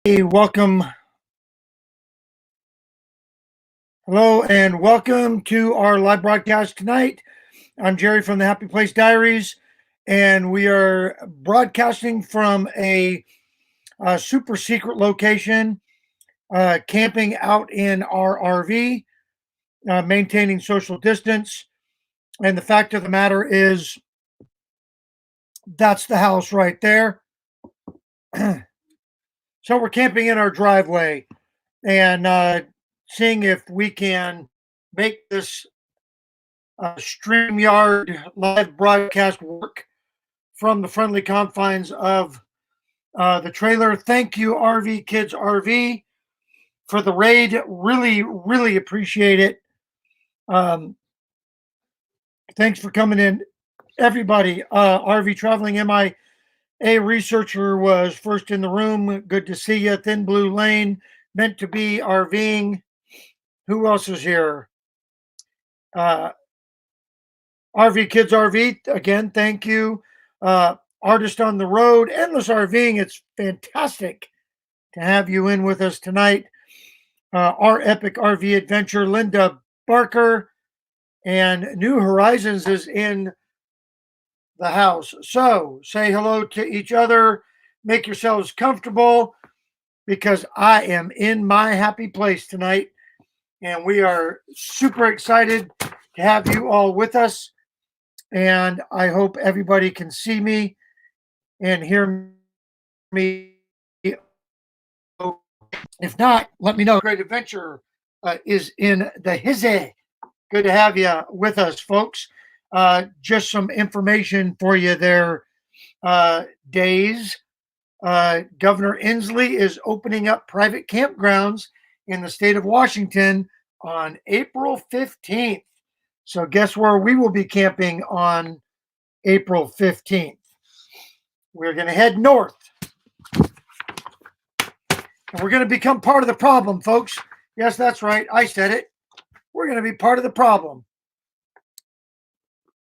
Hey, welcome. Hello, and welcome to our live broadcast tonight. I'm Jerry from the Happy Place Diaries, and we are broadcasting from a super secret location, camping out in our RV, maintaining social distance. And the fact of the matter is, that's the house right there. So we're camping in our driveway and seeing if we can make this StreamYard live broadcast work from the friendly confines of the trailer. Thank you, RV Kids RV, for the raid. Really, really appreciate it. Thanks for coming in, everybody. RV Traveling MIA researcher was first in the room. Good to see you. Thin Blue Lane, meant to be RVing. Who else is here? RV Kids RV, again, thank you. Artist on the Road, Endless RVing. It's fantastic to have you in with us tonight. Our Epic RV Adventure, Linda Barker, and New Horizons is in the house. So say hello to each other. Make yourselves comfortable because I am in my happy place tonight. And we are super excited to have you all with us. And I hope everybody can see me and hear me. If not, let me know. Great Adventure is in the hizzy. Good to have you with us, folks. Just some information for you there. Days. Governor Inslee is opening up private campgrounds in the state of Washington on April 15th. So guess where we will be camping on April 15th? We're going to head north. And we're going to become part of the problem, folks. Yes, that's right. I said it. We're going to be part of the problem.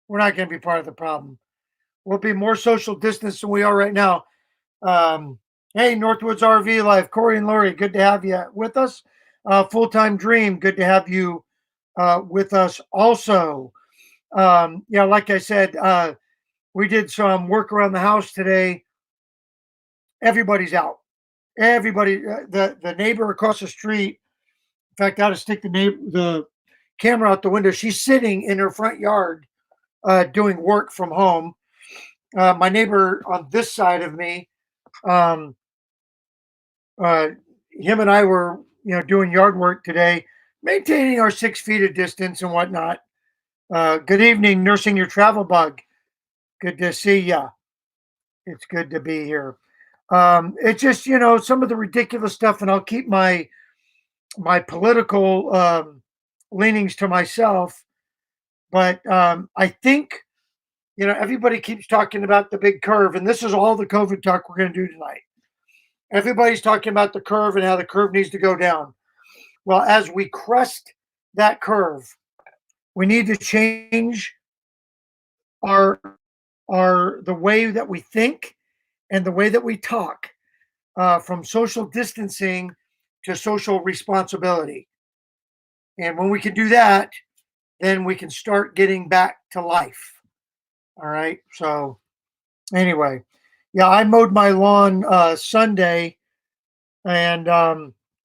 We're not going to be part of the problem. We'll be more social distance than we are right now. Hey, Northwoods RV Life, Corey and Lori, good to have you with us. Full-Time Dream, good to have you with us also. Yeah, like I said, we did some work around the house today. Everybody's out. Everybody, the neighbor across the street. In fact, I had to stick the camera out the window. She's sitting in her front yard doing work from home. My neighbor on this side of me, him and I were, doing yard work today, maintaining our 6 feet of distance and whatnot. Good evening, nursing your travel bug. Good to see ya. It's good to be here. It's just, some of the ridiculous stuff, and I'll keep my political leanings to myself. But I think, everybody keeps talking about the big curve, and this is all the COVID talk we're going to do tonight. Everybody's talking about the curve and how the curve needs to go down. Well, as we crest that curve, we need to change our the way that we think and the way that we talk, from social distancing to social responsibility. And when we can do that, then we can start getting back to life. All right. So anyway, yeah, I mowed my lawn Sunday, and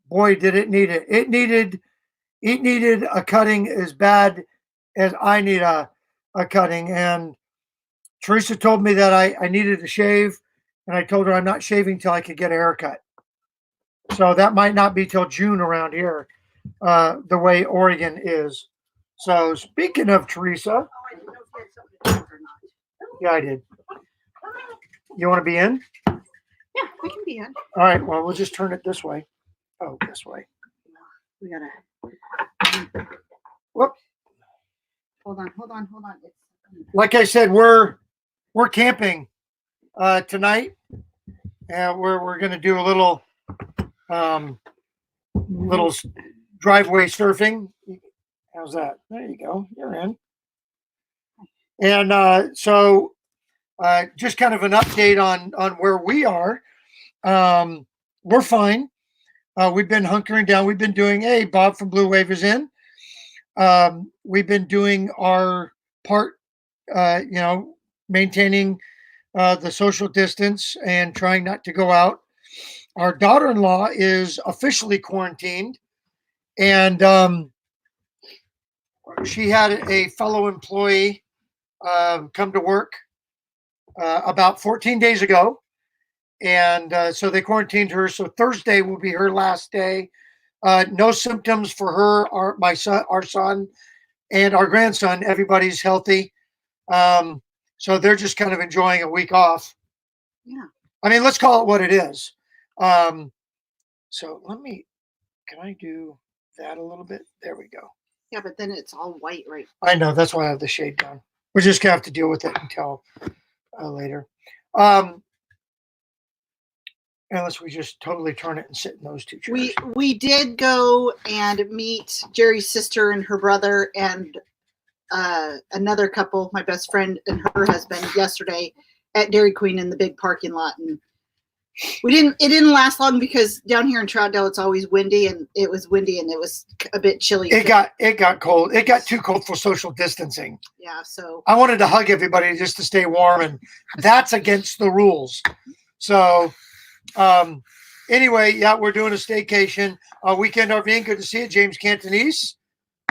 boy, did it need it. It needed a cutting as bad as I need a cutting. And Teresa told me that I needed a shave, and I told her I'm not shaving till I could get a haircut. So that might not be till June around here, the way Oregon is. So speaking of Teresa, yeah, I did. You want to be in? Yeah, we can be in. All right. Well, we'll just turn it this way. Oh, this way. We gotta. Whoop. Hold on. Like I said, we're camping tonight, and we're going to do a little driveway surfing. How's that? There you go. You're in. And just kind of an update on where we are. we're fine. We've been hunkering down. We've been doing, hey, Bob from Blue Wave is in. We've been doing our part, maintaining the social distance and trying not to go out. Our daughter-in-law is officially quarantined, and she had a fellow employee come to work about 14 days ago, and so they quarantined her. So Thursday will be her last day. No symptoms for her, our son, and our grandson. Everybody's healthy, so they're just kind of enjoying a week off. Yeah. I mean, let's call it what it is. So can I do that a little bit? There we go. Yeah, but then it's all white, right? I know, that's why I have the shade down. We're just gonna have to deal with it until later. Unless we just totally turn it and sit in those two chairs. We did go and meet Jerry's sister and her brother and another couple, my best friend and her husband, yesterday at Dairy Queen in the big parking lot, and it didn't last long because down here in Troutdale it's always windy, and it was windy and it was a bit chilly. It got cold. It got too cold for social distancing. Yeah, so I wanted to hug everybody just to stay warm, and that's against the rules. So anyway, yeah, we're doing a staycation, weekend RVing. Good to see you, James Cantonese.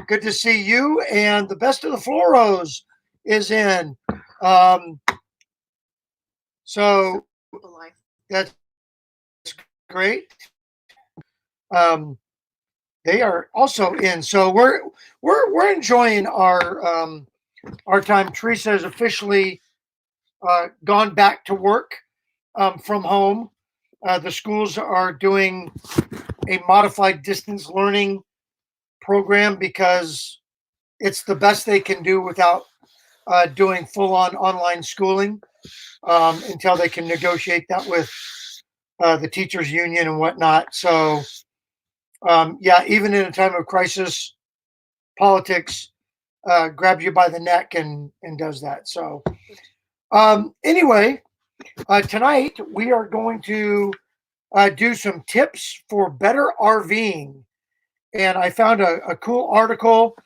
Good to see you, and the best of the Floros is in. So that's great. They are also in. So we're enjoying our time. Teresa has officially gone back to work from home. The schools are doing a modified distance learning program because it's the best they can do without doing full-on online schooling until they can negotiate that with the teachers union and whatnot. So yeah, even in a time of crisis, politics grabs you by the neck and does that. So anyway, tonight we are going to do some tips for better RVing. And I found a cool article,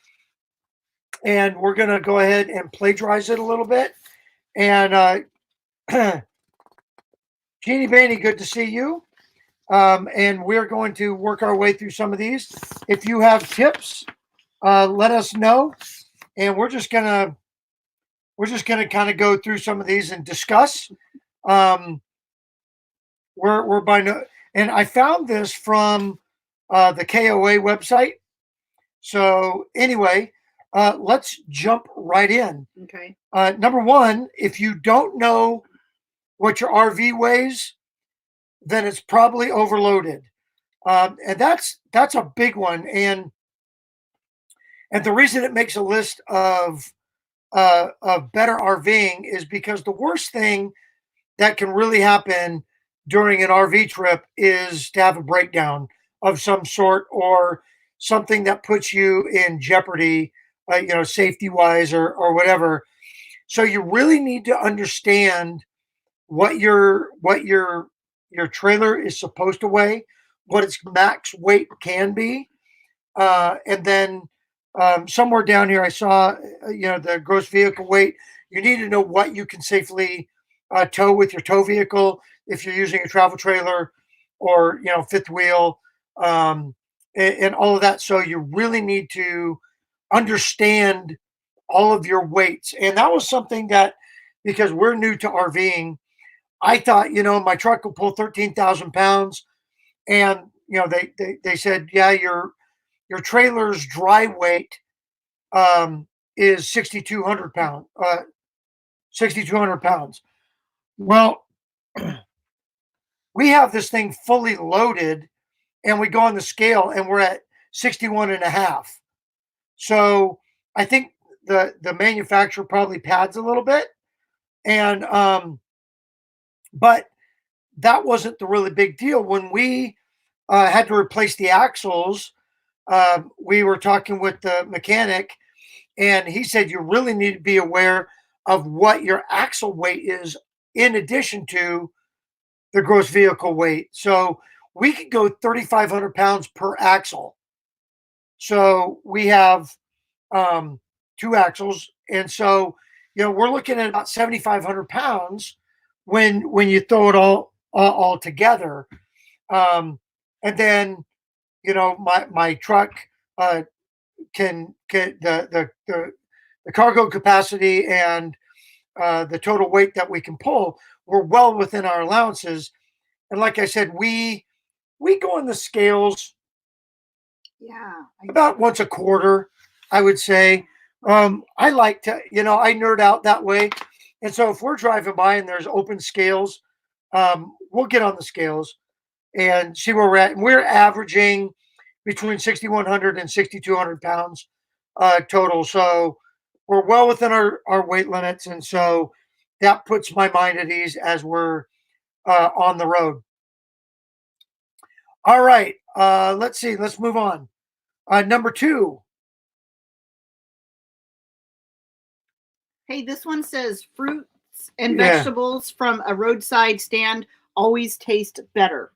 and we're going to go ahead and plagiarize it a little bit. And Jeannie Bainey, good to see you. And we're going to work our way through some of these. If you have tips, let us know. And we're just gonna kind of go through some of these and discuss. We're by no, and I found this from the KOA website. So anyway, let's jump right in. okay. Number one, if you don't know what your RV weighs, then it's probably overloaded, and that's a big one. And the reason it makes a list of better RVing is because the worst thing that can really happen during an RV trip is to have a breakdown of some sort, or something that puts you in jeopardy, safety wise or whatever. So you really need to understand what your trailer is supposed to weigh, what its max weight can be, and then somewhere down here I saw the gross vehicle weight. You need to know what you can safely tow with your tow vehicle if you're using a travel trailer or fifth wheel, and all of that. So you really need to understand all of your weights. And that was something that, because we're new to RVing, I thought, my truck will pull 13,000 pounds. And, they said, yeah, your trailer's dry weight is 6,200 pounds. 6,200 pounds. Well, we have this thing fully loaded, and we go on the scale and we're at 61 and a half. So I think the manufacturer probably pads a little bit. And but that wasn't the really big deal. When we had to replace the axles, we were talking with the mechanic, and he said you really need to be aware of what your axle weight is in addition to the gross vehicle weight. So we could go 3,500 pounds per axle. So we have two axles, and so we're looking at about 7,500 pounds when you throw it all together. And then my truck can get the cargo capacity and the total weight that we can pull. We're well within our allowances, and like I said, we go on the scales Yeah. about once a quarter, I would say. I like to, I nerd out that way. And so if we're driving by and there's open scales, we'll get on the scales and see where we're at. And we're averaging between 6,100 and 6,200 pounds total. So we're well within our weight limits. And so that puts my mind at ease as we're on the road. All right. Let's see. Let's move on. Number 2. Hey, this one says fruits and Yeah. vegetables from a roadside stand always taste better.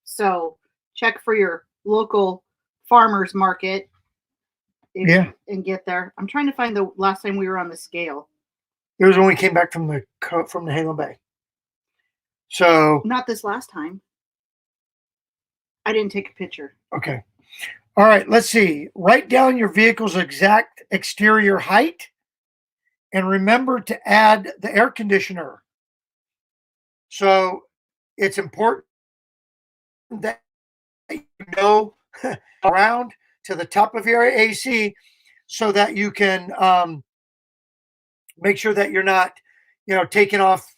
So check for your local farmers market Yeah. and get there. I'm trying to find the last time we were on the scale. It was when we came back from the Halo Bay. So Not this last time. I didn't take a picture. okay. All right, let's see. Write down your vehicle's exact exterior height and remember to add the air conditioner. So it's important that you know around to the top of your AC so that you can make sure that you're not, taking off,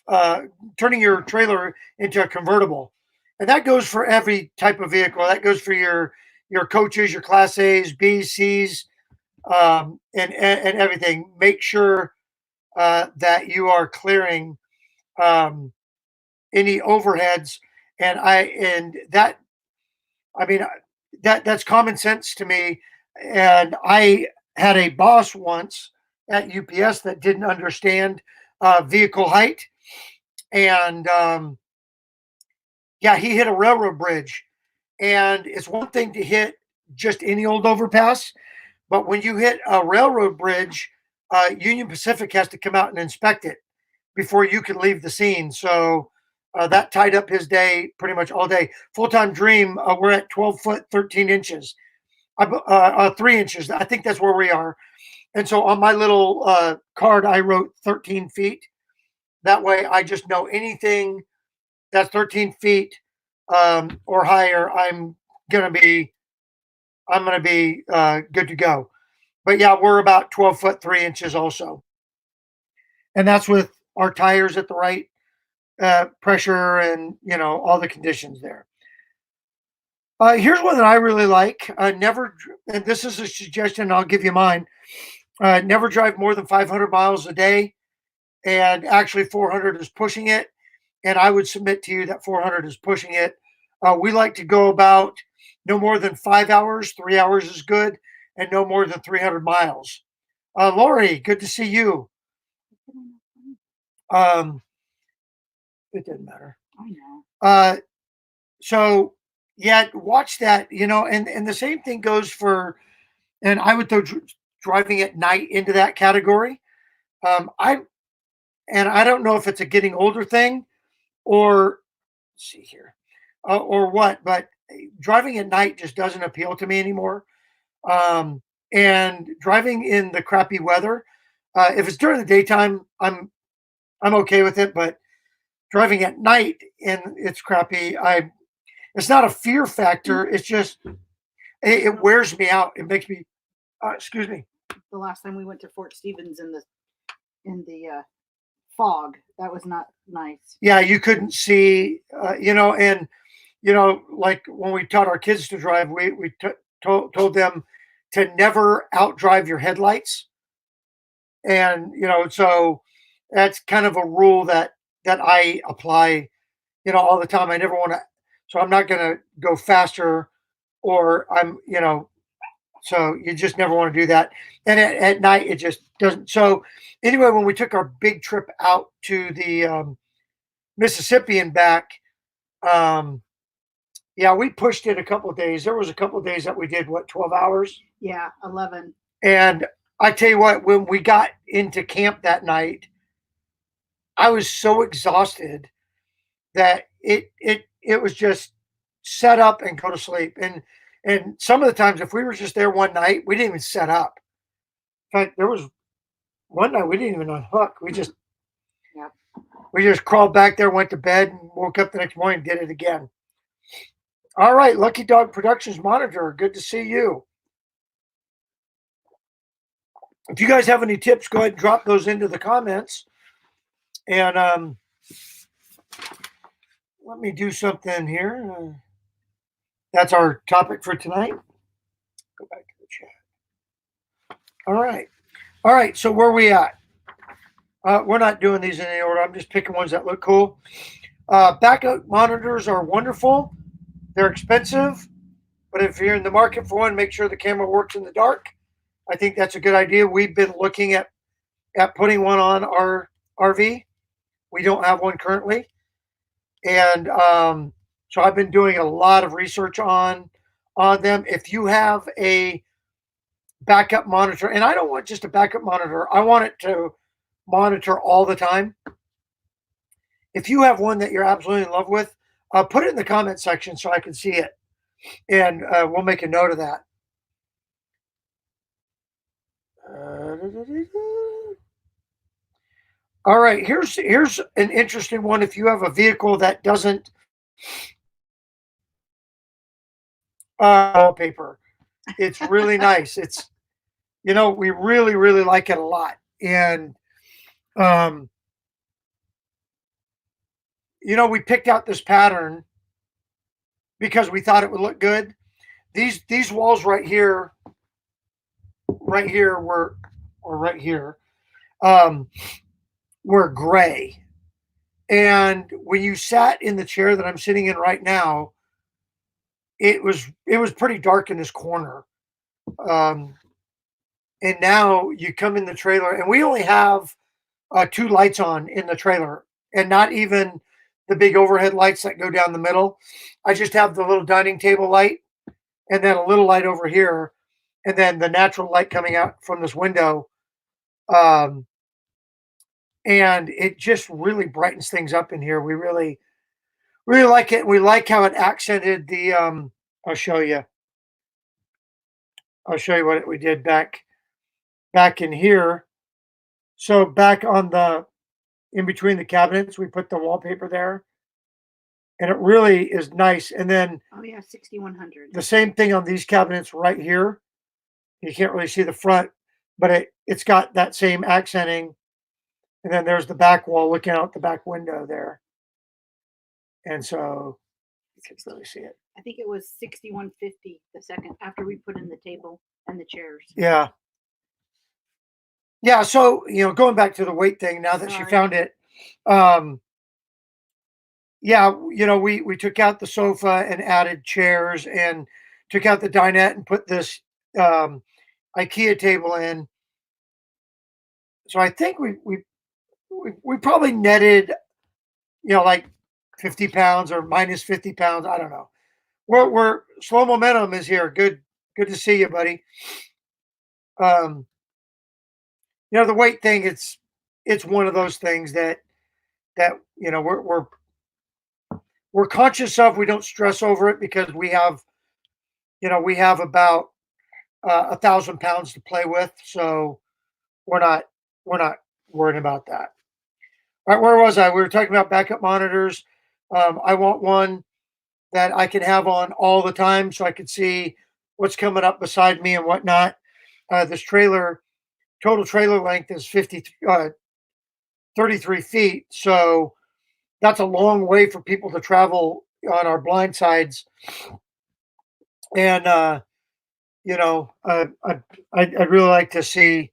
turning your trailer into a convertible. And that goes for every type of vehicle. That goes for your coaches, your Class A's, B's, C's, and everything. Make sure that you are clearing any overheads, and that I mean that's common sense to me. And I had a boss once at UPS that didn't understand vehicle height, and yeah, he hit a railroad bridge, and it's one thing to hit just any old overpass, but when you hit a railroad bridge, Union Pacific has to come out and inspect it before you can leave the scene. So that tied up his day pretty much all day. Full time dream, we're at 12 foot 13 inches, 3 inches. I think that's where we are. And so on my little card, I wrote 13 feet. That way, I just know anything that's 13 feet or higher, I'm gonna be good to go. But yeah, we're about 12 foot 3 inches also, and that's with our tires at the right pressure and all the conditions there. Here's one that I really like. Never, and this is a suggestion. I'll give you mine. Never drive more than 500 miles a day, and actually 400 is pushing it. And I would submit to you that 400 is pushing it. We like to go about no more than 5 hours. 3 hours is good, and no more than 300 miles. Lori, good to see you. It didn't matter. I know. So yeah, watch that. And the same thing goes for, and I would throw driving at night into that category. I don't know if it's a getting older thing or let's see here or what, but driving at night just doesn't appeal to me anymore. And driving in the crappy weather, if it's during the daytime, I'm okay with it, but driving at night and it's crappy, it's not a fear factor. It's just it wears me out. It makes me excuse me. The last time we went to Fort Stevens in the fog, that was not nice. Yeah, you couldn't see, and like when we taught our kids to drive, we told them to never outdrive your headlights, and so that's kind of a rule that I apply, all the time. I never want to, so I'm not going to go faster, or so you just never want to do that. And at night, it just doesn't. So anyway, when we took our big trip out to the Mississippi and back, Yeah, we pushed it a couple of days. There was a couple of days that we did what, 12 hours? Yeah, 11. And I tell you what, when we got into camp that night, I was so exhausted that it was just set up and go to sleep. And some of the times, if we were just there one night, we didn't even set up. In fact, there was one night we didn't even unhook. Yep. We just crawled back there, went to bed, and woke up the next morning, and did it again. All right, Lucky Dog Productions monitor, good to see you. If you guys have any tips, go ahead and drop those into the comments. And let me do something here. That's our topic for tonight. Go back to the chat. All right. So where are we at? We're not doing these in any order. I'm just picking ones that look cool. Backup monitors are wonderful. They're expensive, but if you're in the market for one, make sure the camera works in the dark. I think that's a good idea. We've been looking at putting one on our RV. We don't have one currently, and so I've been doing a lot of research on them. If you have a backup monitor, and I don't want just a backup monitor, I want it to monitor all the time. If you have one that you're absolutely in love with, put it in the comment section so I can see it, and we'll make a note of that. All right, here's an interesting one. If you have a vehicle that doesn't wallpaper, it's really nice. It's we really like it a lot, and we picked out this pattern because we thought it would look good. These walls right here were, or right here, were gray. And when you sat in the chair that I'm sitting in right now, it was pretty dark in this corner. And now you come in the trailer, and we only have 2 lights on in the trailer, and not even the big overhead lights that go down the middle. I just have the little dining table light, and then a little light over here, and then the natural light coming out from this window. And it just really brightens things up in here. We really like it. We like how it accented the. I'll show you. I'll show you what we did back in here. So back on the in between the cabinets, we put the wallpaper there, and it really is nice. And then Oh yeah, 6100. the same thing on these cabinets right here. You can't really see the front, but it's got that same accenting. And then there's the back wall looking out the back window there. And so you can really see it. I think it was 6150 the second after we put in the table and the chairs. Yeah. Yeah. So, going back to the weight thing, now that she found it, yeah, we took out the sofa and added chairs and took out the dinette and put this IKEA table in. So I think we probably netted, like 50 pounds or minus 50 pounds. I don't know. We're slow momentum is here. Good to see you, buddy. The weight thing, it's one of those things that we're conscious of. We don't stress over it because we have about 1,000 pounds to play with, so we're not worrying about that. All right, where was I? We were talking about backup monitors. I want one that I can have on all the time so I can see what's coming up beside me and whatnot. This total trailer length is 33 feet. So that's a long way for people to travel on our blind sides. And, I'd really like to see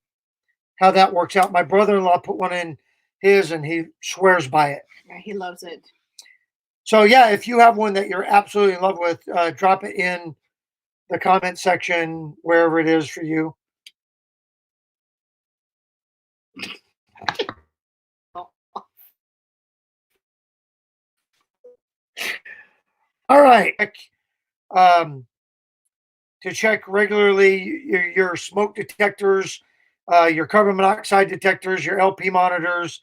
how that works out. My brother-in-law put one in his, and he swears by it. Yeah, he loves it. So yeah, if you have one that you're absolutely in love with, drop it in the comment section wherever it is for you. All right. to check regularly your smoke detectors, your carbon monoxide detectors, your LP monitors,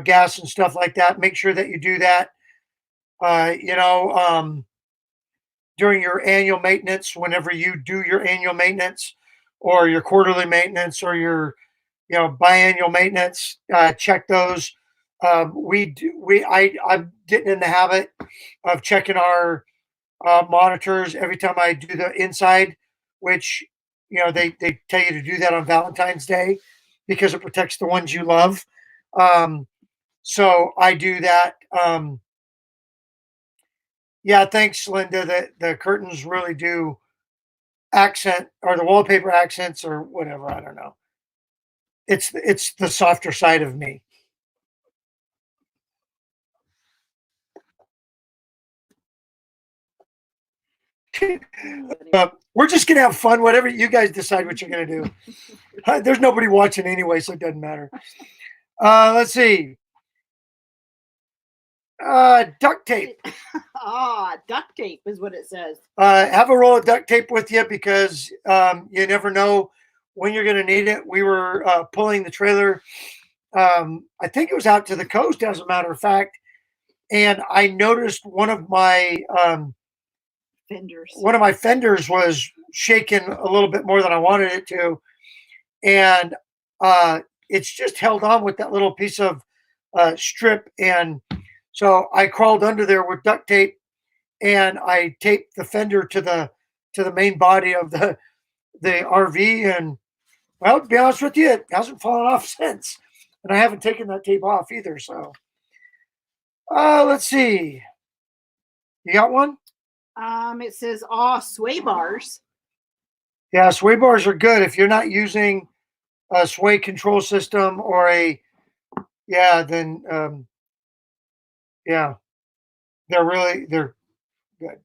gas and stuff like that. Make sure that you do that. Uh, you know, um, During your annual maintenance, whenever you do your annual maintenance, or your quarterly maintenance, or your biannual maintenance, check those. I'm getting in the habit of checking our monitors every time I do the inside, which they tell you to do that on Valentine's Day because it protects the ones you love. Um, so I do that. Yeah, thanks, Linda. The curtains really do accent, or the wallpaper accents, or whatever. I don't know. It's the softer side of me. We're just gonna have fun. Whatever you guys decide what you're gonna do. There's nobody watching anyway, so it doesn't matter. Let's see. Duct tape. Duct tape is what it says. Have a roll of duct tape with you because you never know when you're going to need it. We were pulling the trailer. I think it was out to the coast, as a matter of fact, and I noticed Fenders. one of my fenders was shaking a little bit more than I wanted it to, and it's just held on with that little piece of strip. And so I crawled under there with duct tape, and I taped the fender to the main body of the RV. And well, to be honest with you, it hasn't fallen off since, and I haven't taken that tape off either. So let's see. You got one? It says sway bars. Yeah, sway bars are good if you're not using a sway control system or then yeah, they're good.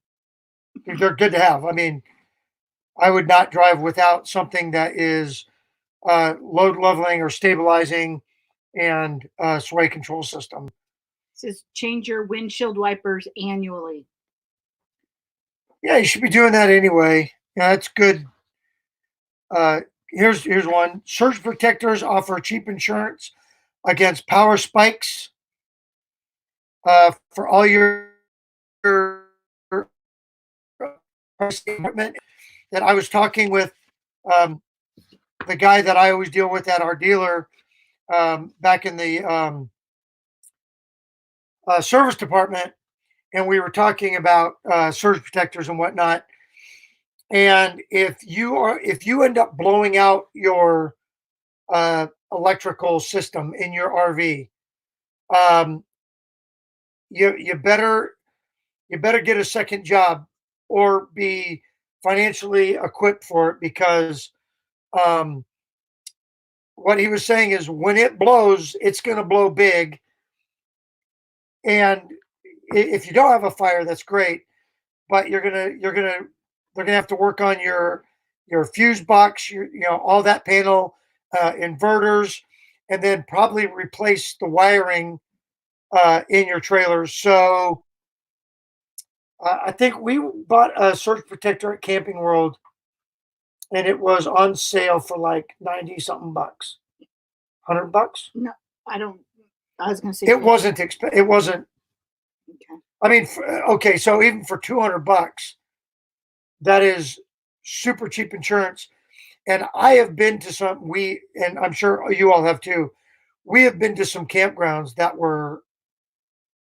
They're good to have. I mean, I would not drive without something that is load leveling or stabilizing and sway control system. It says change your windshield wipers annually. Yeah, you should be doing that anyway. Yeah, that's good. Here's one. Surge protectors offer cheap insurance against power spikes for all your equipment. That I was talking with um, the guy that I always deal with at our dealer back in the service department, and we were talking about surge protectors and whatnot. And if you end up blowing out your electrical system in your RV, um, you better get a second job or be financially equipped for it, because um, what he was saying is when it blows, it's going to blow big. And if you don't have a fire, that's great, but they're gonna have to work on your fuse box, all that panel, inverters, and then probably replace the wiring in your trailers. So I think we bought a surge protector at Camping World, and it was on sale for like 90 something bucks, $100. No, I don't. I was going to say It wasn't it wasn't. Okay. I mean, okay, so even for $200, that is super cheap insurance. And I have been to and I'm sure you all have too. We have been to some campgrounds that were,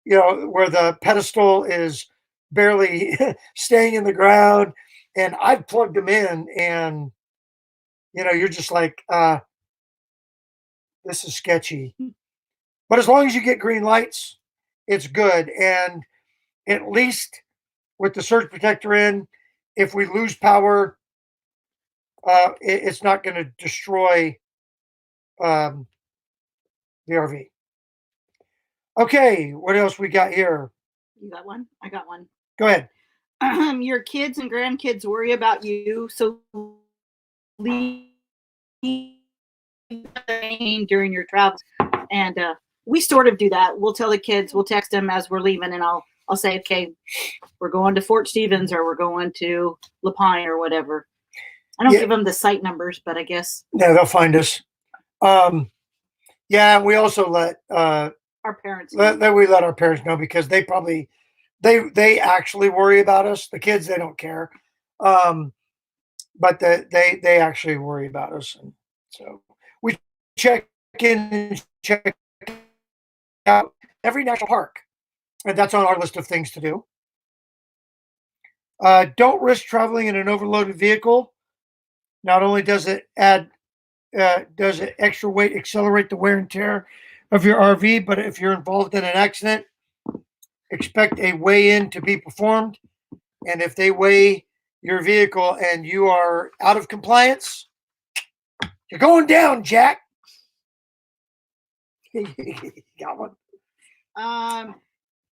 where the pedestal is barely staying in the ground, and I've plugged them in, and you're just like, this is sketchy. But as long as you get green lights, it's good. And at least with the surge protector in, if we lose power, it's not going to destroy um, the RV. Okay, what else we got here? You got one? I got one. Go ahead. Your kids and grandkids worry about you, so leave during your travels. And we sort of do that. We'll tell the kids, we'll text them as we're leaving, and I'll I'll say, okay, we're going to Fort Stevens or we're going to La Pine or whatever. I don't Yeah. give them the site numbers, but I guess Yeah, they'll find us. Yeah, we also let our parents know. we let our parents know, because they probably they actually worry about us. The kids, they don't care, but they actually worry about us, and so we check in and check out every national park, and that's on our list of things to do. Don't risk traveling in an overloaded vehicle. Not only does it does it extra weight accelerate the wear and tear of your RV, but if you're involved in an accident, expect a weigh-in to be performed. And if they weigh your vehicle and you are out of compliance, you're going down, Jack. Got one.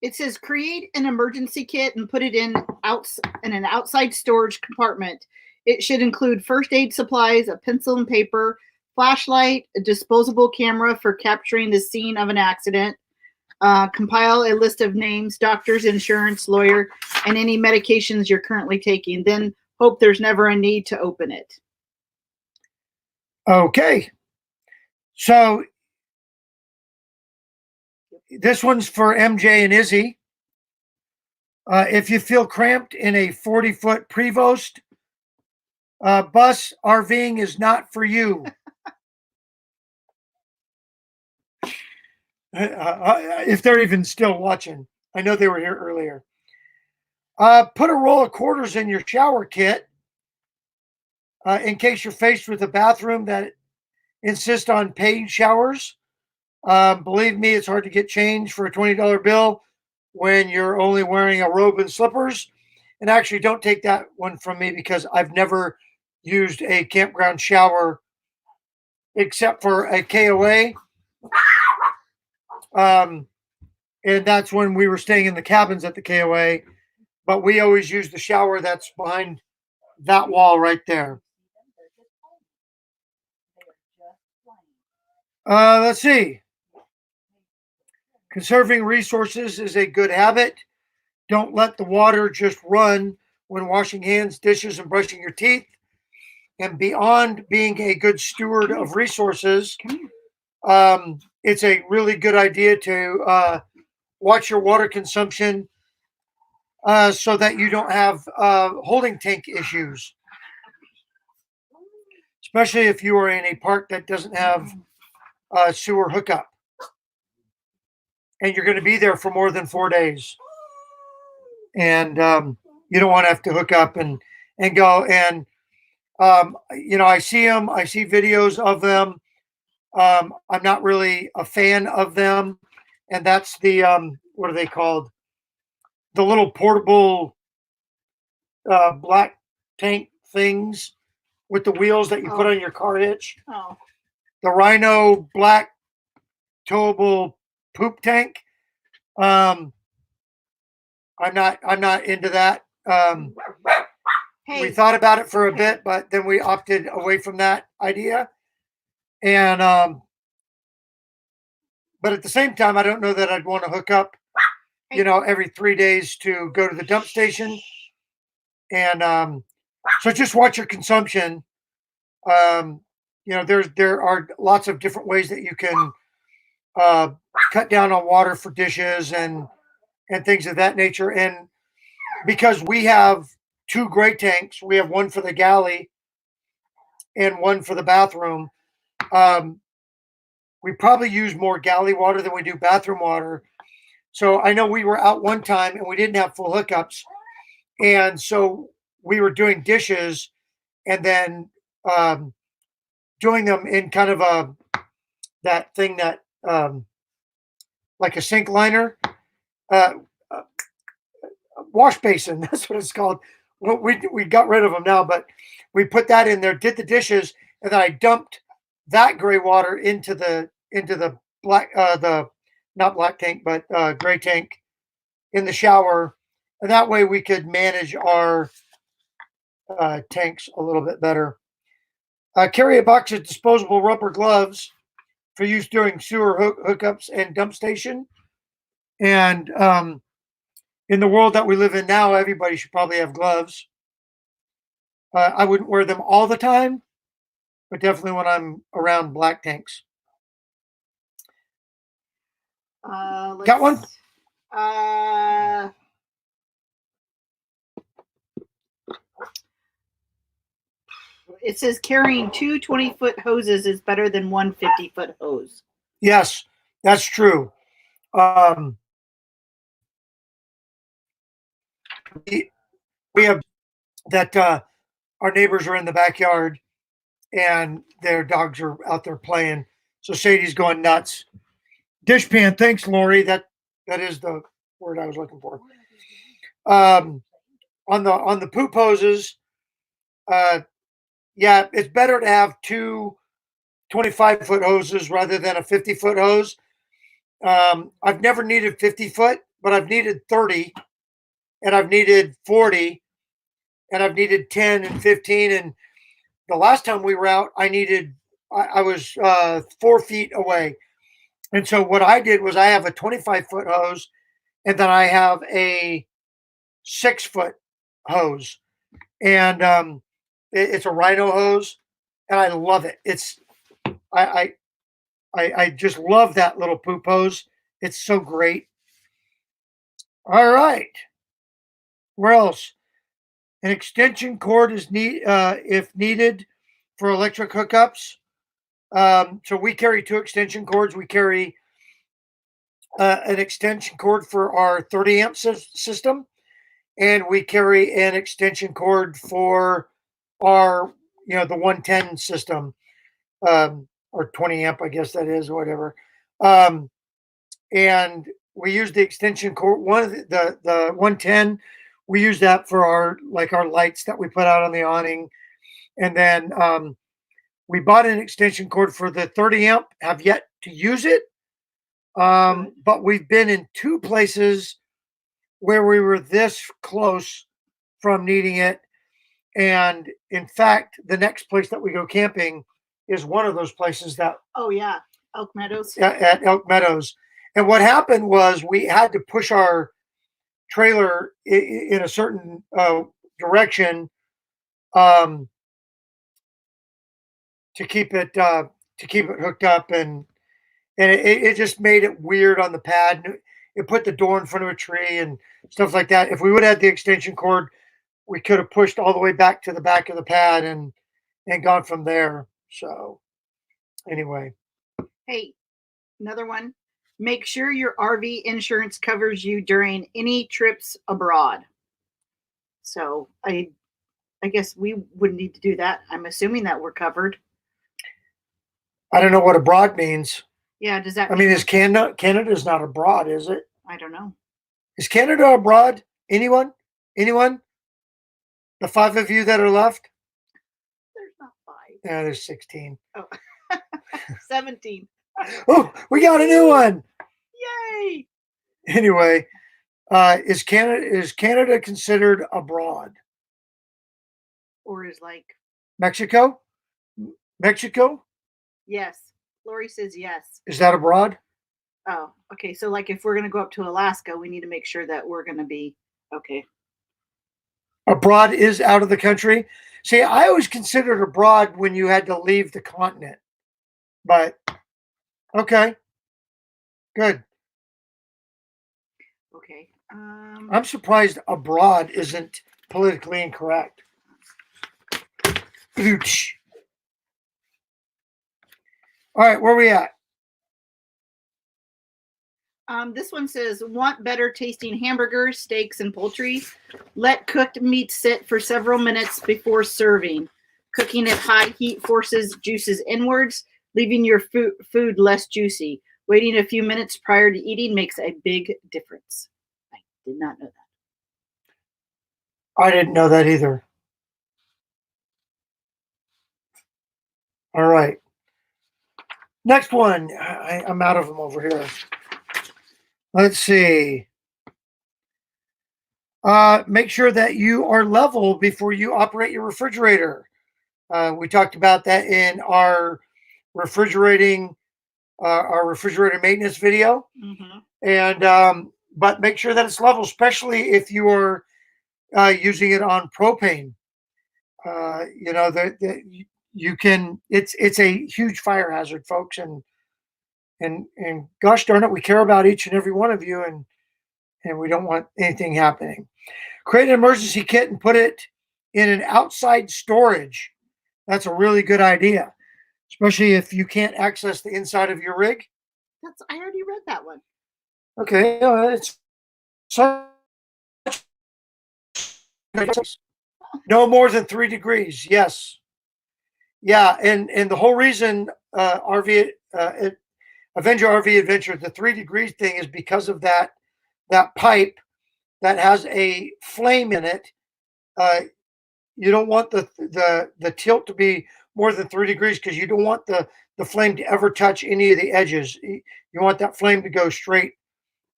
It says create an emergency kit and put it in an outside storage compartment. It should include first aid supplies, a pencil and paper, flashlight, a disposable camera for capturing the scene of an accident. Compile a list of names, doctors, insurance, lawyer, and any medications you're currently taking. Then hope there's never a need to open it. Okay. So this one's for MJ and Izzy. If you feel cramped in a 40-foot Prevost bus, RVing is not for you. If they're even still watching. I know they were here earlier. Put a roll of quarters in your shower kit in case you're faced with a bathroom that insists on paid showers. Believe me, it's hard to get change for a $20 bill when you're only wearing a robe and slippers. And actually, don't take that one from me, because I've never used a campground shower except for a KOA. And that's when we were staying in the cabins at the KOA. But we always use the shower that's behind that wall right there. Let's see. Conserving resources is a good habit. Don't let the water just run when washing hands, dishes, and brushing your teeth. And beyond being a good steward of resources, it's a really good idea to watch your water consumption so that you don't have holding tank issues, especially if you are in a park that doesn't have sewer hookup and you're going to be there for more than 4 days. And you don't want to have to hook up and go. And, I see them. I see videos of them. I'm not really a fan of them. And that's the, what are they called? The little portable black tank things with the wheels that you put on your car hitch. Oh. The Rhino black towable poop tank. I'm not into that. We thought about it for a bit, but then we opted away from that idea. And but at the same time, I don't know that I'd want to hook up, every 3 days to go to the dump station. And so just watch your consumption. There are lots of different ways that you can cut down on water for dishes and things of that nature. And because we have 2 gray tanks, we have one for the galley and one for the bathroom. We probably use more galley water than we do bathroom water. So I know we were out one time and we didn't have full hookups. And so we were doing dishes and then doing them in kind of that thing that like a sink liner, wash basin. That's what it's called. Well, we got rid of them now, but we put that in there, did the dishes, and then I dumped that gray water into the black the not black tank but gray tank in the shower, and that way we could manage our tanks a little bit better. Carry a box of disposable rubber gloves for use during sewer hookups and dump station. And in the world that we live in now, everybody should probably have gloves. I wouldn't wear them all the time, but definitely when I'm around black tanks. Got one? It says carrying two 20-foot hoses is better than one 50-foot hose. Yes, that's true. We have that our neighbors are in the backyard and their dogs are out there playing. So Sadie's going nuts. Dishpan, thanks, Lori. That is the word I was looking for. On the poop hoses, yeah, it's better to have two 25-foot hoses rather than a 50-foot hose. I've never needed 50-foot, but I've needed 30, and I've needed 40, and I've needed 10 and 15. And the last time we were out, I was 4 feet away. And so what I did was I have a 25-foot hose, and then I have a 6-foot hose, and it's a Rhino hose, and I love it. I just love that little poop hose. It's so great. All right. Where else? An extension cord is if needed for electric hookups. So we carry 2 extension cords. We carry an extension cord for our 30 amp system, and we carry an extension cord for our, the 110 system, or 20 amp, I guess that is, or whatever. And we use the extension cord. One of the 110, we use that for our lights that we put out on the awning. And then we bought an extension cord for the 30 amp, have yet to use it. But we've been in 2 places where we were this close from needing it. And in fact, the next place that we go camping is one of those places that. Oh, yeah. Elk Meadows. At Elk Meadows. And what happened was we had to push our trailer in a certain direction to keep it hooked up, and it just made it weird on the pad. It put the door in front of a tree and stuff like that. If we would have had the extension cord, we could have pushed all the way back to the back of the pad and gone from there. So anyway. Hey, another one. Make sure your RV insurance covers you during any trips abroad. So I guess we wouldn't need to do that. I'm assuming that we're covered. I don't know what abroad means. Yeah, does that I mean, is Canada's not abroad, is it? I don't know. Is Canada abroad? Anyone? The 5 of you that are left? There's not 5. Yeah, there's 16. Oh. 17. Oh, we got a new one. Yay. Anyway, is Canada considered abroad? Or is like Mexico? Yes. Lori says yes. Is that abroad? Oh, okay. So like if we're going to go up to Alaska, we need to make sure that we're going to be okay. Abroad is out of the country. See, I always considered abroad when you had to leave the continent. But okay. Good. Okay. I'm surprised abroad isn't politically incorrect. All right, where are we at? This one says, want better tasting hamburgers, steaks, and poultry? Let cooked meat sit for several minutes before serving. Cooking at high heat forces juices inwards, leaving your food less juicy. Waiting a few minutes prior to eating makes a big difference. I did not know that. I didn't know that either. All right. Next one. I'm out of them over here. Let's see. Make sure that you are level before you operate your refrigerator. We talked about that in our refrigerator maintenance video. Mm-hmm. And but make sure that it's level, especially if you are using it on propane. You know, you can. It's a huge fire hazard, folks, and gosh darn it, we care about each and every one of you, and we don't want anything happening. Create an emergency kit and put it in an outside storage. That's a really good idea, especially if you can't access the inside of your rig. I already read that one. Okay, it's such no more than 3 degrees. Yes, yeah, and the whole reason RV Avenger RV Adventure, the 3 degrees thing is because of that pipe that has a flame in it. Uh, you don't want the tilt to be more than 3 degrees because you don't want the flame to ever touch any of the edges. You want that flame to go straight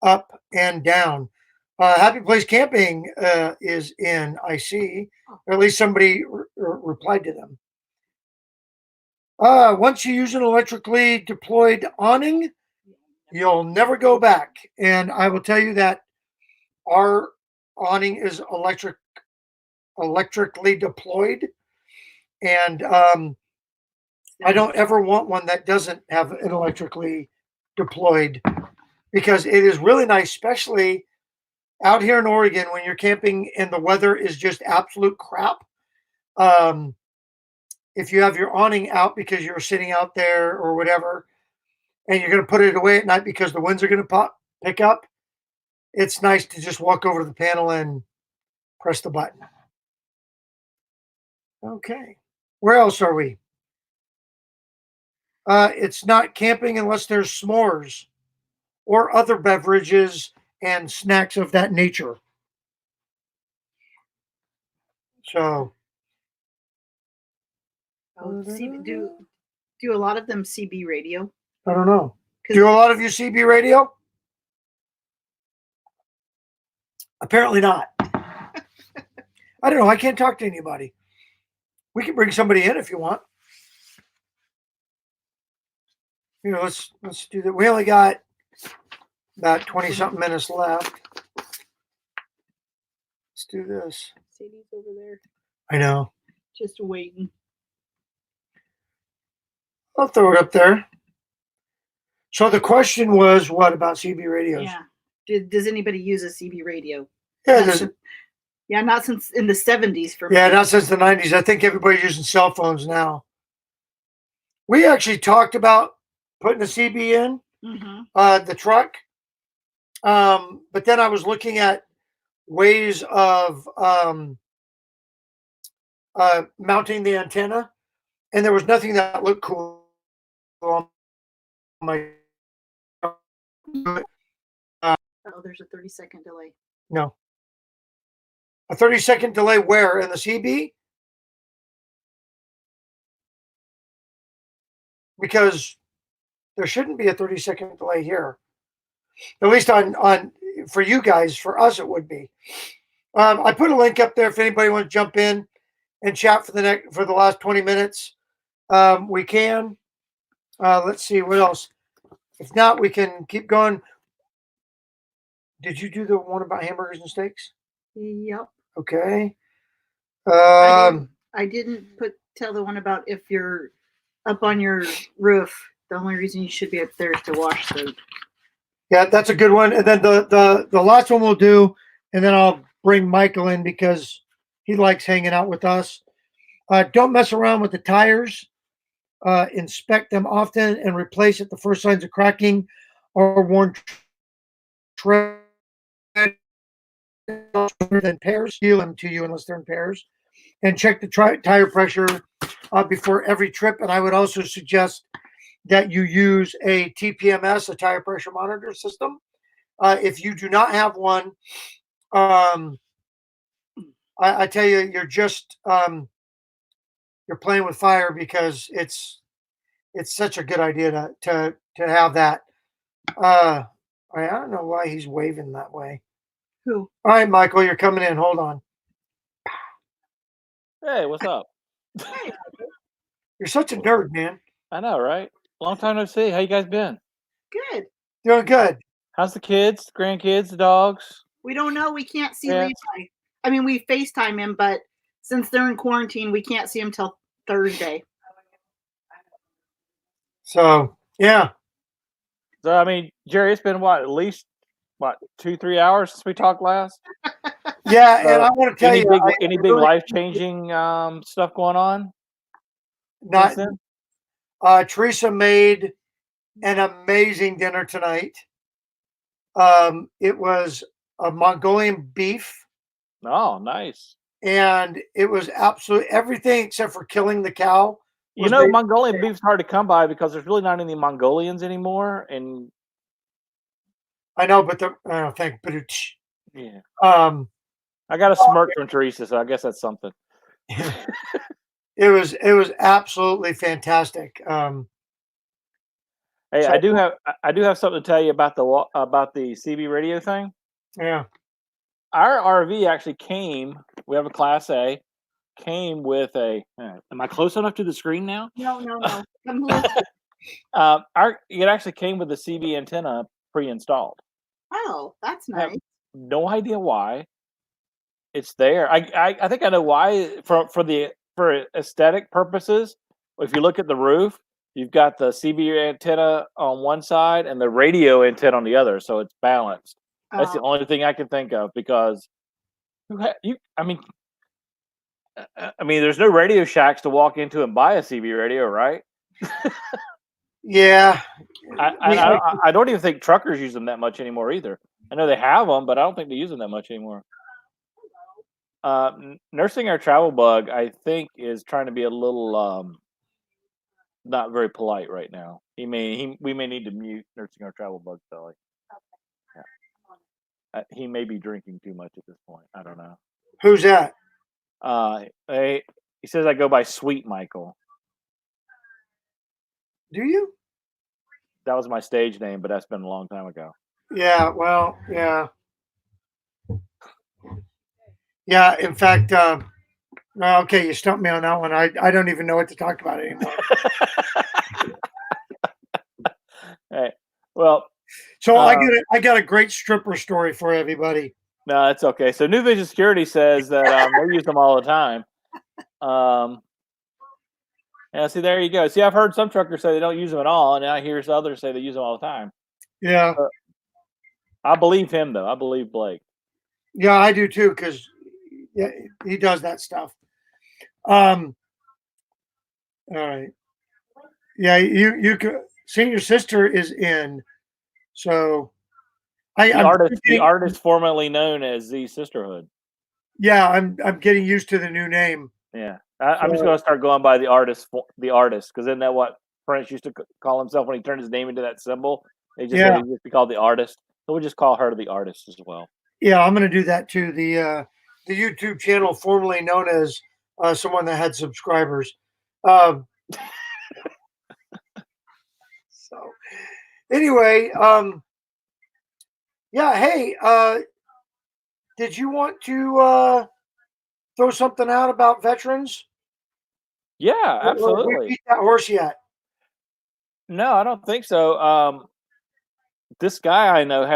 up and down. Happy Place Camping is in, I see, or at least somebody replied to them. Once you use an electrically deployed awning, you'll never go back. And I will tell you that our awning is electrically deployed, and I don't ever want one that doesn't have an electrically deployed because it is really nice, especially out here in Oregon when you're camping and the weather is just absolute crap. Um, if you have your awning out because you're sitting out there or whatever, and you're going to put it away at night because the winds are going to pick up, it's nice to just walk over to the panel and press the button. Okay. Where else are we? It's not camping unless there's s'mores or other beverages and snacks of that nature. So, do a lot of them CB radio? I don't know. Do a lot of you CB radio? Apparently not. I don't know. I can't talk to anybody. We can bring somebody in if you want. You know, let's do that. We only got about 20-something minutes left. Let's do this. Sadie's over there. I know. Just waiting. I'll throw it up there. So the question was, what about CB radios? Yeah. Does anybody use a CB radio? Yeah, not since in the 70s for me. Yeah, not since the 90s. I think everybody's using cell phones now. We actually talked about putting a CB in the truck. But then I was looking at ways of mounting the antenna, and there was nothing that looked cool on my. There's a 30-second delay. No. A 30-second delay where? In the CB? Because there shouldn't be a 30-second delay here. At least on for you guys. For us, it would be. I put a link up there if anybody wants to jump in and chat for the last 20 minutes. We can. Let's see what else. If not, we can keep going. Did you do the one about hamburgers and steaks? Yep. Okay. I didn't tell the one about if you're up on your roof. The only reason you should be up there is to wash the. Yeah, that's a good one. And then the last one we'll do, and then I'll bring Michael in because he likes hanging out with us. Don't mess around with the tires. Inspect them often and replace at the first signs of cracking or worn tread than pairs. Seal them to you unless they're in pairs. And check the tire pressure before every trip. And I would also suggest that you use a TPMS, a tire pressure monitor system. If you do not have one, I tell you, you're just you're playing with fire because it's such a good idea to have that. I don't know why he's waving that way. Who? All right, Michael, you're coming in. Hold on. Hey, what's up? You're such a nerd, man. I know, right? Long time no see. How you guys been? Good. Doing good. How's the kids, grandkids, the dogs? We don't know. We can't see Yeah. Levi. I mean, we FaceTime him, but since they're in quarantine, we can't see him till Thursday. So yeah. So I mean, Jerry, it's been at least 2-3 hours since we talked last. Yeah, and I want to tell you, any big life changing stuff going on? Not. Teresa made an amazing dinner tonight. It was a Mongolian beef. Oh, nice. And it was absolutely everything except for killing the cow. Mongolian beef's hard to come by because there's really not any Mongolians anymore. And I know, but thank you. Yeah. I got a smirk from Teresa, so I guess that's something. It was absolutely fantastic. Hey, I do have something to tell you about the CB radio thing. Yeah. Our RV actually came. We have a Class A. Came with a. Am I close enough to the screen now? No. It actually came with the CB antenna pre-installed. Oh, that's nice. I have no idea why. It's there. I think I know why. For aesthetic purposes, if you look at the roof, you've got the CB antenna on one side and the radio antenna on the other, so it's balanced. That's the only thing I can think of because I mean, there's no Radio Shacks to walk into and buy a CB radio, right? Yeah. I don't even think truckers use them that much anymore either. I know they have them, but I don't think they use them that much anymore. Nursing Our Travel Bug, I think, is trying to be a little not very polite right now. We may need to mute Nursing Our Travel Bug, Sally. Yeah. He may be drinking too much at this point. I don't know. Who's that? He says I go by Sweet Michael. Do you? That was my stage name, but that's been a long time ago. Yeah, well, yeah. Yeah, in fact, okay, you stumped me on that one. I don't even know what to talk about anymore. Hey, well. So I got a great stripper story for everybody. No, it's okay. So New Vision Security says that they use them all the time. Yeah, see, there you go. See, I've heard some truckers say they don't use them at all, and I hear others say they use them all the time. Yeah. I believe him, though. I believe Blake. Yeah, I do too, because he does that stuff. All right. Yeah, you could. Senior sister is in, so the artist formerly known as the Sisterhood. Yeah, I'm getting used to the new name. Yeah, I'm just going to start going by the artist, because isn't that what Prince used to call himself when he turned his name into that symbol? They just said he used to be called the artist, so we'll just call her the artist as well. Yeah, I'm going to do that too. The YouTube channel formerly known as someone that had subscribers. So anyway, yeah. Hey, did you want to throw something out about veterans? Yeah, absolutely. We beat that horse yet? No, I don't think so. This guy I know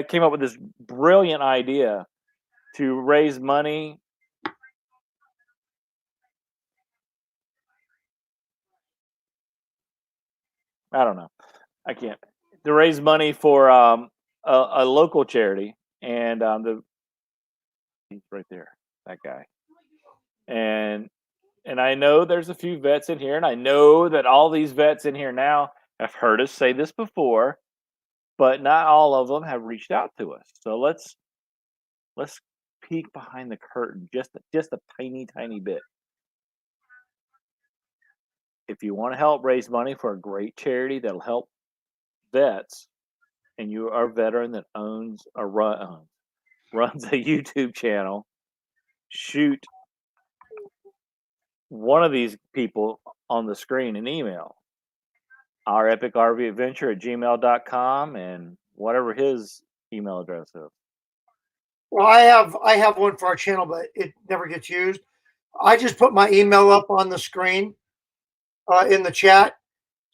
came up with this brilliant idea to raise money. I don't know. I can't. To raise money for a local charity, and he's right there, that guy. And I know there's a few vets in here, and I know that all these vets in here now have heard us say this before, but not all of them have reached out to us. So let's peek behind the curtain just a tiny bit. If you want to help raise money for a great charity that'll help vets, and you are a veteran that owns or runs a YouTube channel, shoot one of these people on the screen an email. Our Epic RV Adventure at gmail.com and whatever his email address is. Well, I have one for our channel, but it never gets used. I just put my email up on the screen in the chat.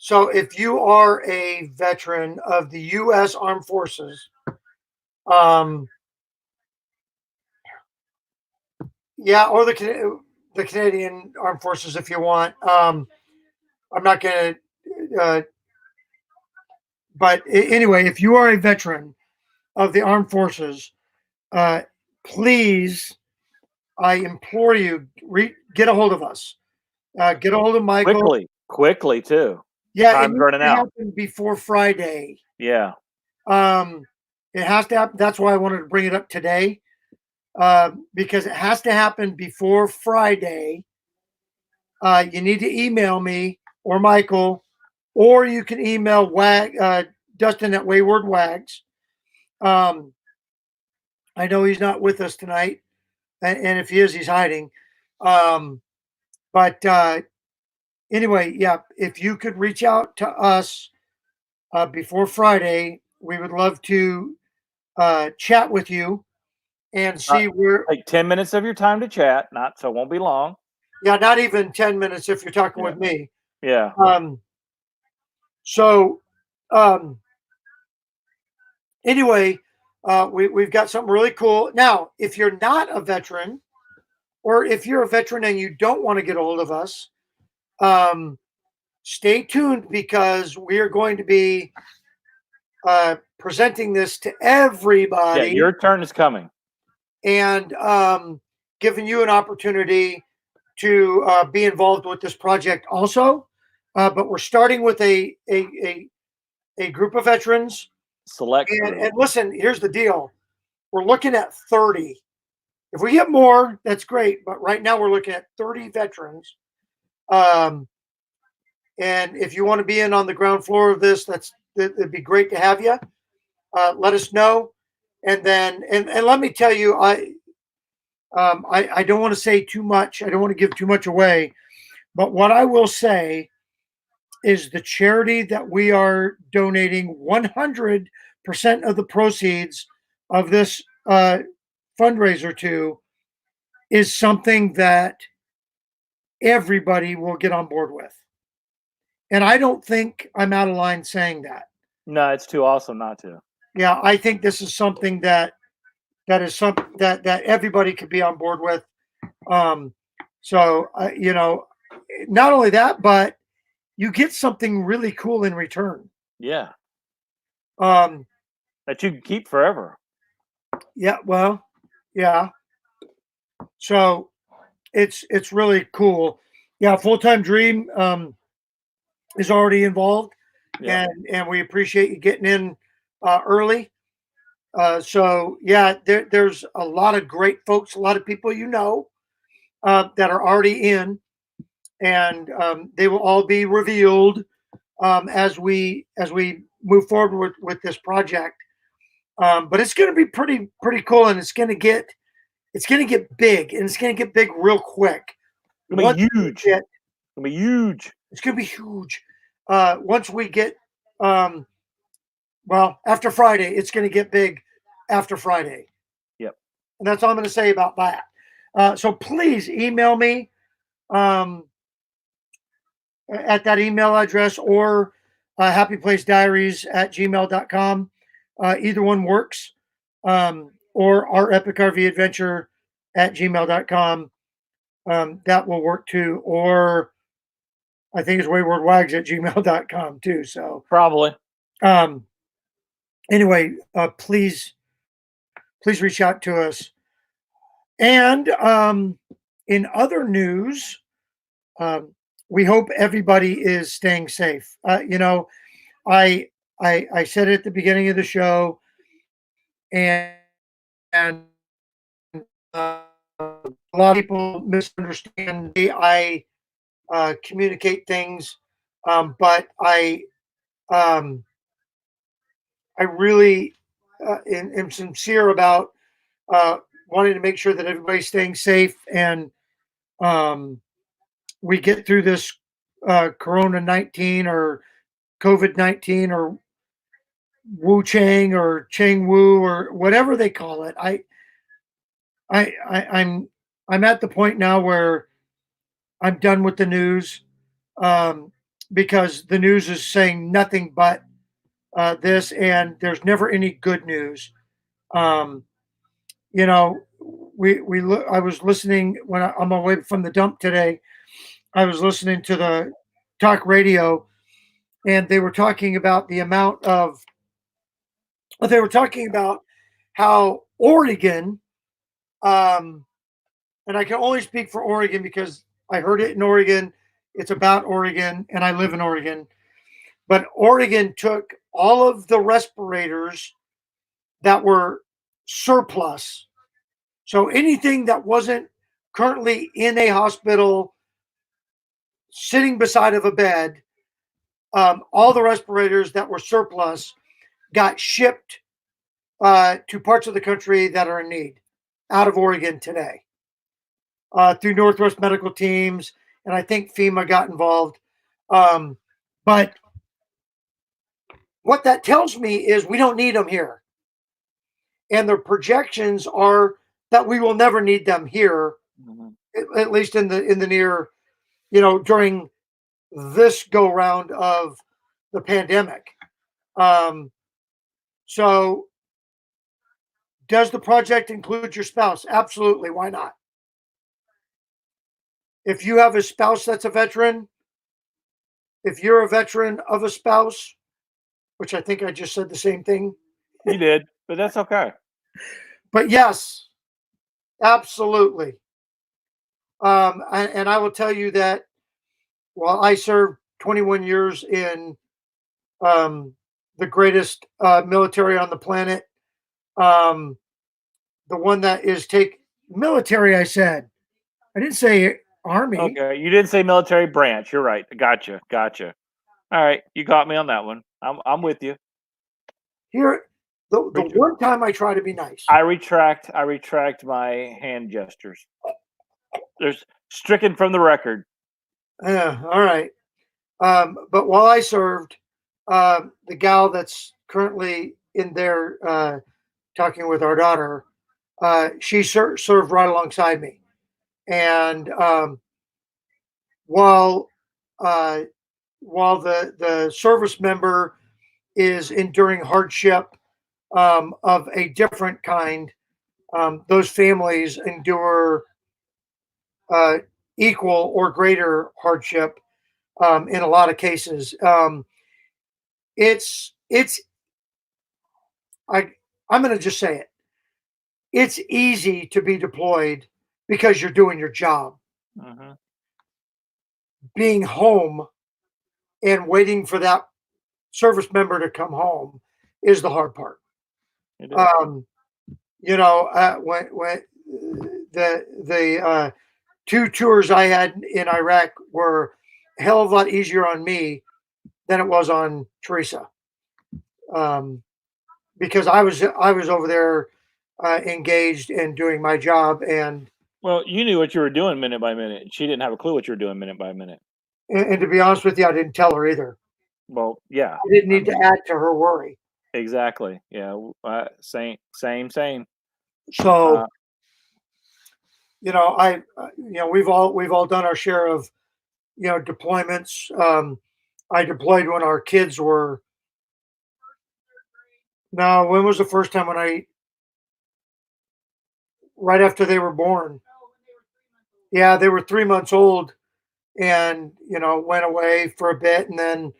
So if you are a veteran of the U.S. Armed Forces, um, yeah, or the Canadian Armed Forces if you want. I'm not going to, but anyway, if you are a veteran of the Armed Forces, uh, please, I implore you, get a hold of us. Get a hold of Michael. Quickly too. Yeah, it Time's needs running to out. happen before Friday. Yeah. It has to happen. That's why I wanted to bring it up today, because it has to happen before Friday. You need to email me or Michael, or you can email Dustin at Wayward Wags. I know he's not with us tonight, and if he is, he's hiding. But anyway, yeah, if you could reach out to us before Friday, we would love to chat with you and see where. Take 10 minutes of your time to chat, so it won't be long. Yeah, not even 10 minutes if you're talking with me. Yeah. So, anyway, we've got something really cool. Now, if you're not a veteran, or if you're a veteran and you don't want to get a hold of us, stay tuned because we are going to be presenting this to everybody. Yeah, your turn is coming. And giving you an opportunity to be involved with this project also. But we're starting with a group of veterans. Select. And listen, here's the deal. We're looking at 30. If we get more, that's great. But right now we're looking at 30 veterans. And if you want to be in on the ground floor of this, it'd be great to have you. Let us know. And then, and let me tell you, I don't want to say too much. I don't want to give too much away. But what I will say is the charity that we are donating 100% of the proceeds of this fundraiser to is something that everybody will get on board with. And I don't think I'm out of line saying that. No, it's too awesome not to. Yeah, I think this is something that is something that everybody could be on board with. So not only that, but you get something really cool in return. Yeah. That you can keep forever. Yeah. Well, yeah. So it's really cool. Yeah. Full-Time Dream is already involved, and we appreciate you getting in early. So yeah, there's a lot of great folks, a lot of people that are already in, and they will all be revealed as we move forward with this project. But it's going to be pretty cool, and it's going to get big, and it's going to get big real quick. It's going to be huge. It's going to be huge. It's going to be huge. Once we get, after Friday, it's going to get big after Friday. Yep. And that's all I'm going to say about that. So please email me at that email address, or happyplacediaries@gmail.com. Either one works. Or our epic RV adventure @gmail.com. That will work too. Or I think it's waywardwags @gmail.com too. So probably. Anyway, please reach out to us. And in other news, we hope everybody is staying safe. I said it at the beginning of the show, and a lot of people misunderstand the way I communicate things, but I really am sincere about wanting to make sure that everybody's staying safe, and we get through this Corona-19 or COVID-19 or Wu Chang or Chang Wu or whatever they call it. I'm at the point now where I'm done with the news. because the news is saying nothing but this, and there's never any good news. Um, you know, I was listening when on my way from the dump today. I was listening to the talk radio, and they were talking about the amount of. They were talking about how Oregon, um, and I can only speak for Oregon because I heard it in Oregon. It's about Oregon, and I live in Oregon. But Oregon took all of the respirators that were surplus. So anything that wasn't currently in a hospital, sitting beside of a bed, all the respirators that were surplus got shipped to parts of the country that are in need out of Oregon today through Northwest Medical Teams, and I think FEMA got involved. But what that tells me is we don't need them here. And the projections are that we will never need them here, at least in the near, during this go round of the pandemic. So does the project include your spouse? Absolutely. Why not? If you have a spouse that's a veteran, if you're a veteran of a spouse, which I think I just said the same thing. You did, but that's okay. But yes, absolutely. And I will tell you that while I served 21 years in the greatest military on the planet, um, the one that is military, I said. I didn't say army. Okay, you didn't say military branch. You're right. Gotcha. All right, you got me on that one. I'm with you. Here, the one time I try to be nice. I retract my hand gestures. There's stricken from the record. Yeah, all right. But while I served, the gal that's currently in there talking with our daughter, she served right alongside me. And while the service member is enduring hardship of a different kind, those families endure equal or greater hardship in a lot of cases. It's I'm going to just say it. It's easy to be deployed because you're doing your job. Mm-hmm. Being home and waiting for that service member to come home is the hard part. When the 2 tours I had in Iraq were a hell of a lot easier on me than it was on Teresa, because I was over there engaged and doing my job, and well, you knew what you were doing minute by minute. She didn't have a clue what you were doing minute by minute. And to be honest with you, I didn't tell her either. Well, yeah, I didn't need to add to her worry. Exactly. Yeah. Same. So, we've all done our share of, deployments. I deployed when our kids were. No, when was the first time right after they were born? Yeah, they were 3 months old, and went away for a bit, and then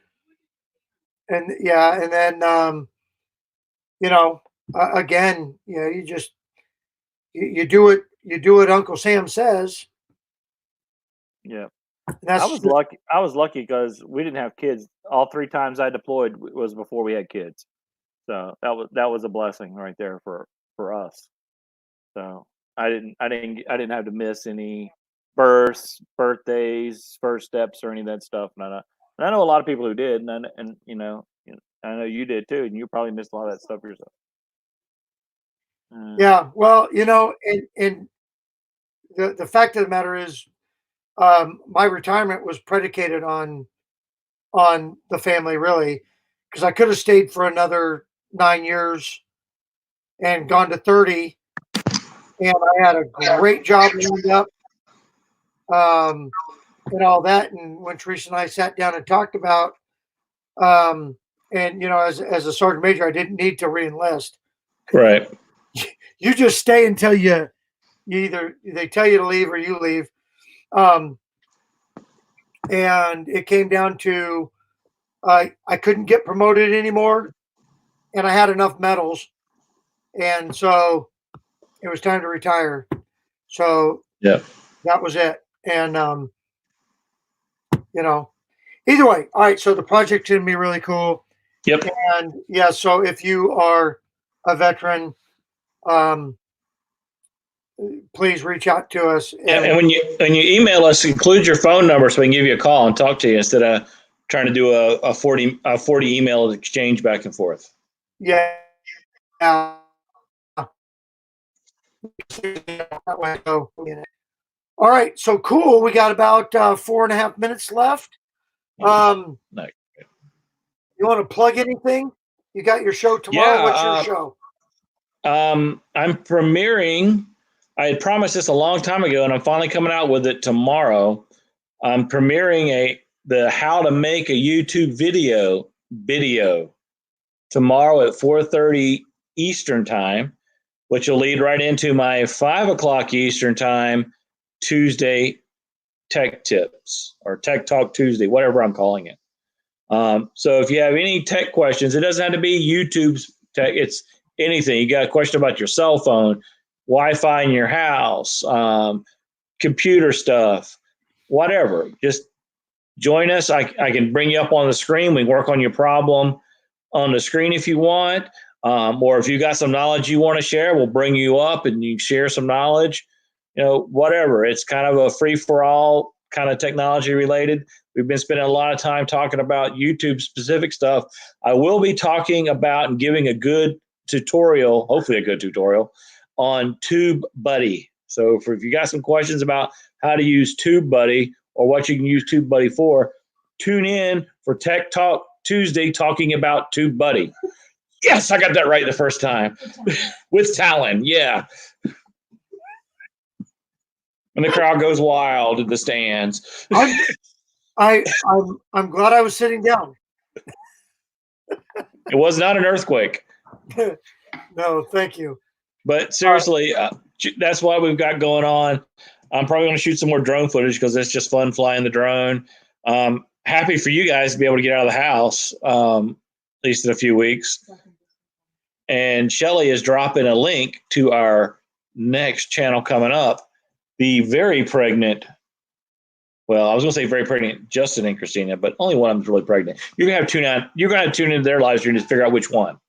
again, you do what Uncle Sam says. Yeah. I was lucky because we didn't have kids. All 3 times I deployed was before we had kids, so that was a blessing right there for us. So I didn't have to miss any births, birthdays, first steps, or any of that stuff. And I know a lot of people who did, and I know you did too, and you probably missed a lot of that stuff yourself. Yeah, well, and the fact of the matter is, my retirement was predicated on the family, really, because I could have stayed for another 9 years and gone to 30, and I had a great job lined up. and all that. And when Teresa and I sat down and talked about, and as a sergeant major, I didn't need to reenlist. Right. You just stay until you either they tell you to leave or you leave. And it came down to I couldn't get promoted anymore, and I had enough medals, and so it was time to retire. So Yeah. that was it. And either way, all right. So the project's gonna be really cool. Yep. And yeah, so if you are a veteran, please reach out to us. And when you email us, include your phone number so we can give you a call and talk to you instead of trying to do a 40 email exchange back and forth. Yeah. All right. So cool. We got about 4.5 minutes left. Nice. You want to plug anything? You got your show tomorrow. Yeah, What's your show? I'm premiering. I had promised this a long time ago, and I'm finally coming out with it tomorrow. I'm premiering the how to make a YouTube video tomorrow at 4:30 Eastern time, which will lead right into my 5:00 Eastern time Tuesday tech tips or Tech Talk Tuesday, whatever I'm calling it. So if you have any tech questions, it doesn't have to be YouTube's tech. It's anything. You got a question about your cell phone, Wi-Fi in your house, computer stuff, whatever. Just join us. I can bring you up on the screen. We work on your problem on the screen if you want. Or if you got some knowledge you want to share, we'll bring you up and you share some knowledge. Whatever. It's kind of a free-for-all kind of technology related. We've been spending a lot of time talking about YouTube specific stuff. I will be talking about and giving a good tutorial, hopefully a good tutorial, on TubeBuddy. So if you got some questions about how to use TubeBuddy or what you can use TubeBuddy for, tune in for Tech Talk Tuesday talking about TubeBuddy. Yes, I got that right the first time. With Talon, yeah. And the crowd goes wild in the stands. I'm glad I was sitting down. It was not an earthquake. No, thank you. But seriously, that's what we've got going on. I'm probably going to shoot some more drone footage because it's just fun flying the drone. Happy for you guys to be able to get out of the house, at least in a few weeks. And Shelly is dropping a link to our next channel coming up. The very pregnant, well, I was going to say very pregnant Justin and Christina, but only one of them is really pregnant. You're going to tune into their live stream to figure out which one.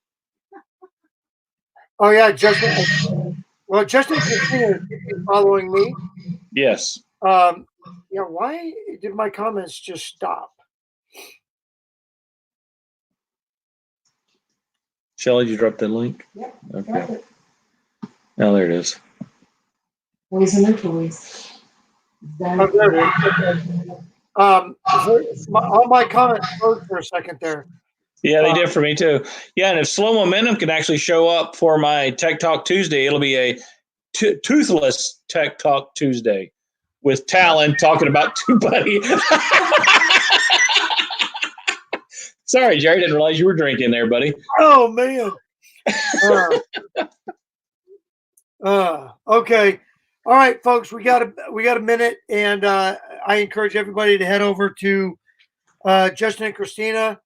Oh yeah, Justin. Well, Justin and Christina is following me. Yes. Why did my comments just stop? Shelly, did you drop that link? Yep. Okay. Now there it is. Boys and their toys. Oh, there it is. All my comments froze for a second there. Yeah, they did for me too. Yeah, and if Slow Momentum can actually show up for my Tech Talk Tuesday, it'll be a toothless Tech Talk Tuesday with Talon talking about TubeBuddy. Sorry, Jerry, didn't realize you were drinking there, buddy. Oh man. Okay. All right, folks, we got a minute, and I encourage everybody to head over to Justin and Christina.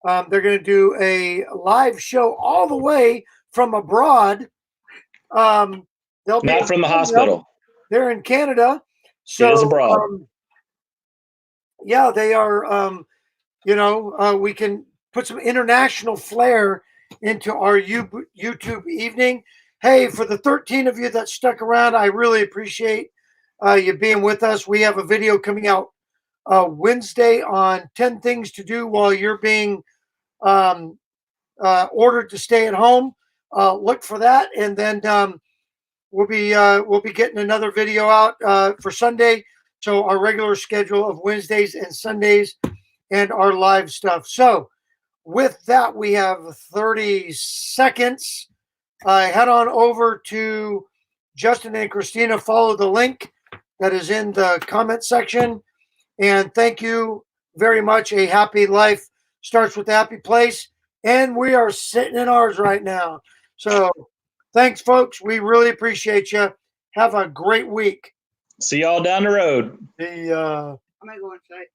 They're going to do a live show all the way from abroad. They'll be Not from the hospital. They're in Canada. So it is abroad. Yeah, they are. We can put some international flair into our YouTube evening. Hey, for the 13 of you that stuck around, I really appreciate you being with us. We have a video coming out Wednesday on 10 things to do while you're being ordered to stay at home. Look for that, and then we'll be getting another video out for Sunday. So our regular schedule of Wednesdays and Sundays, and our live stuff. So with that, we have 30 seconds. Head on over to Justin and Christina. Follow the link that is in the comment section. And thank you very much. A happy life starts with a happy place. And we are sitting in ours right now. So thanks, folks. We really appreciate you. Have a great week. See y'all down the road. The I'm gonna go inside.